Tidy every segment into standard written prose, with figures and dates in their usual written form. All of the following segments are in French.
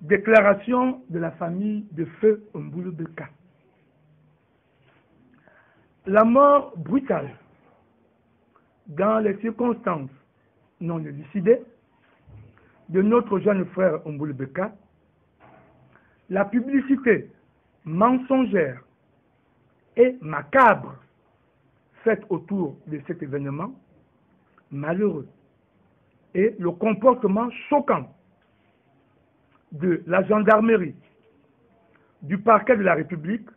Déclaration de la famille de Feu Mbulubeka. La mort brutale, dans les circonstances non élucidées, de notre jeune frère Mbulubeka, la publicité mensongère et macabre faite autour de cet événement malheureux et le comportement choquant de la gendarmerie, du parquet de la République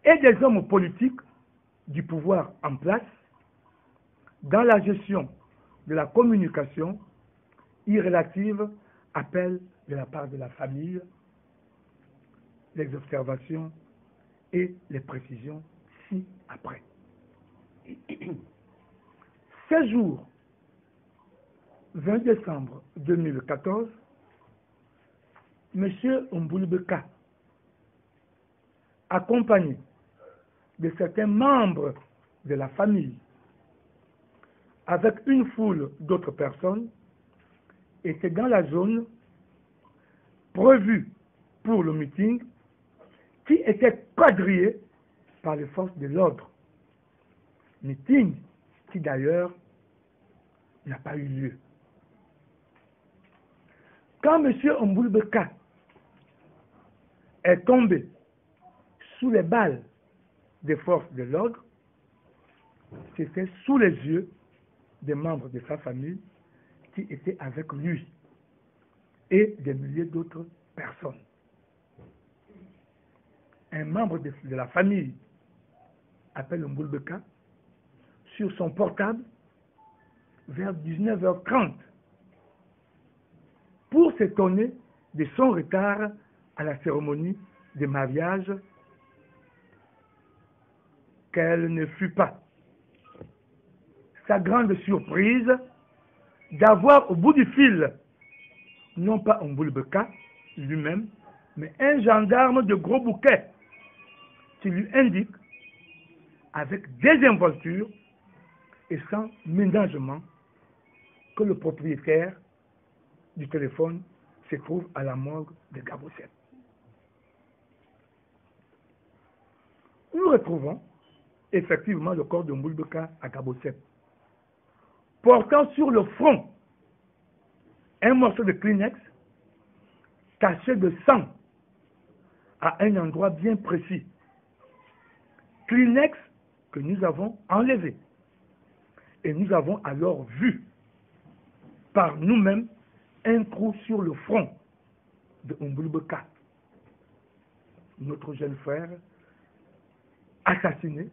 et des hommes politiques du pouvoir en place dans la gestion de la communication irrélative appelle de la part de la famille les observations et les précisions ci-après. Ce jour 20 décembre 2014, M. Mbulubeka, accompagné de certains membres de la famille, avec une foule d'autres personnes, était dans la zone prévue pour le meeting qui était quadrillé par les forces de l'ordre. Meeting qui d'ailleurs n'a pas eu lieu. Quand M. Mbulubeka est tombé sous les balles des forces de l'ordre, c'était sous les yeux des membres de sa famille qui étaient avec lui et des milliers d'autres personnes. Un membre de la famille appelle Mbulubeka sur son portable vers 19h30 pour s'étonner de son retard à la cérémonie de mariage, quelle ne fut pas sa grande surprise d'avoir au bout du fil non pas Mbulubeka lui-même, mais un gendarme de gros bouquet qui lui indique avec désinvolture et sans ménagement que le propriétaire du téléphone se trouve à la morgue de Gabosep. Nous retrouvons effectivement le corps de Mbulubeka à Gabosep, portant sur le front un morceau de Kleenex taché de sang à un endroit bien précis. Kleenex que nous avons enlevé. Et nous avons alors vu par nous-mêmes un trou sur le front de Mbulubeka, notre jeune frère, assassiné,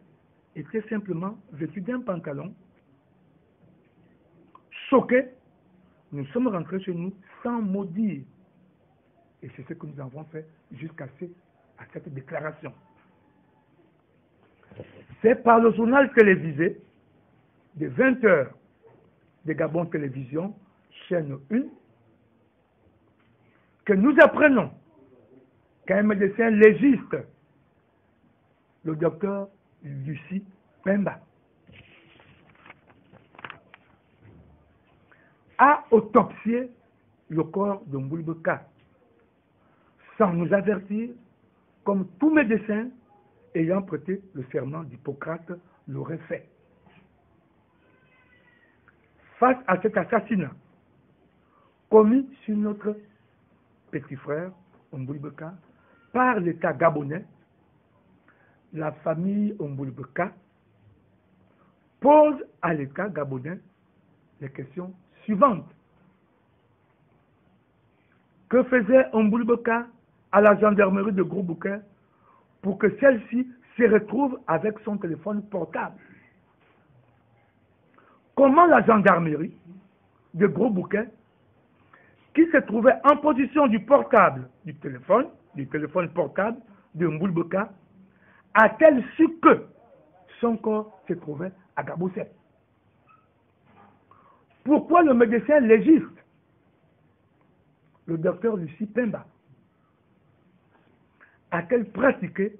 était simplement vêtu d'un pantalon. Choqués, nous sommes rentrés chez nous sans mot dire. Et c'est ce que nous avons fait jusqu'à cette déclaration. C'est par le journal télévisé de 20h de Gabon Télévision, chaîne 1, que nous apprenons qu'un médecin légiste, le docteur Lucie Pemba, a autopsié le corps de Mbulubeka sans nous avertir, comme tout médecin ayant prêté le serment d'Hippocrate l'aurait fait. Face à cet assassinat commis sur notre petit frère Mbulubeka par l'État gabonais, la famille Mbulubeka pose à l'État gabonais les questions suivantes. Que faisait Mbulubeka à la gendarmerie de Gros Bouquet pour que celle-ci se retrouve avec son téléphone portable? Comment la gendarmerie de Gros Bouquet, qui se trouvait en position du portable, du téléphone portable de Mbulubeka, a-t-elle su que son corps se trouvait à Gabosep? Pourquoi le médecin légiste, le docteur Lucie Pemba, a-t-elle pratiqué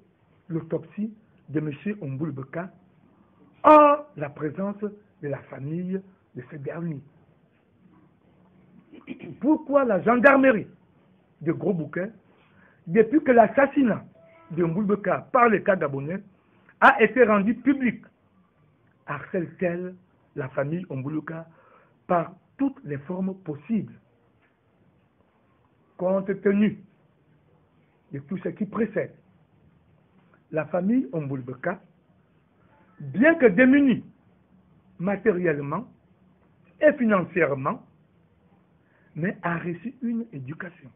l'autopsie de M. Mbulubeka hors la présence de la famille de ce dernier? Pourquoi la gendarmerie de Gros Bouquet, depuis que l'assassinat de Mboulbeka par l'État gabonais a été rendu public, harcèle-t-elle la famille Mboulbeka par toutes les formes possibles. Compte tenu de tout ce qui précède, la famille Mboulbeka, bien que démunie matériellement et financièrement, mais a reçu une éducation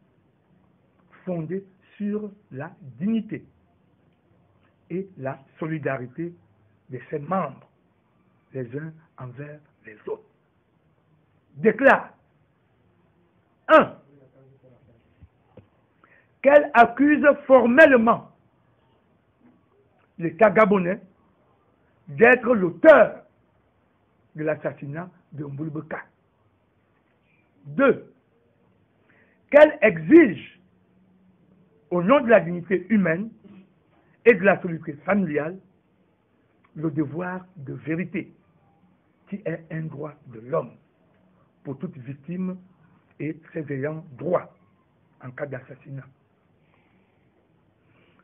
fondée sur la dignité et la solidarité de ses membres, les uns envers les autres. Déclare 1. Qu'elle accuse formellement l'État gabonais d'être l'auteur de l'assassinat de Mboulbeka. 2. Qu'elle exige, au nom de la dignité humaine et de la solidarité familiale, le devoir de vérité, qui est un droit de l'homme pour toute victime et ses ayants droit en cas d'assassinat.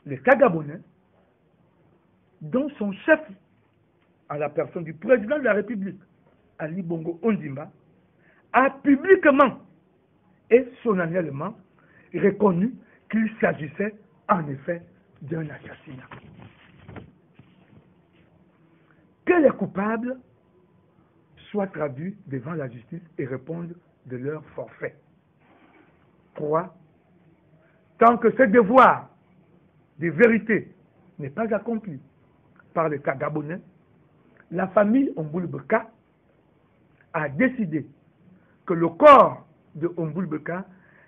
L'État gabonais, dont son chef, à la personne du président de la République, Ali Bongo Ondimba, a publiquement et solennellement reconnu qu'il s'agissait en effet d'un assassinat. Que les coupables soient traduits devant la justice et répondent de leur forfait. 3. Tant que ce devoir de vérité n'est pas accompli par l'État gabonais, la famille Mboulbeka a décidé que le corps de Mboulbeka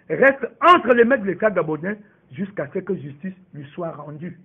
reste entre les mains de l'État gabonais jusqu'à ce que justice lui soit rendue.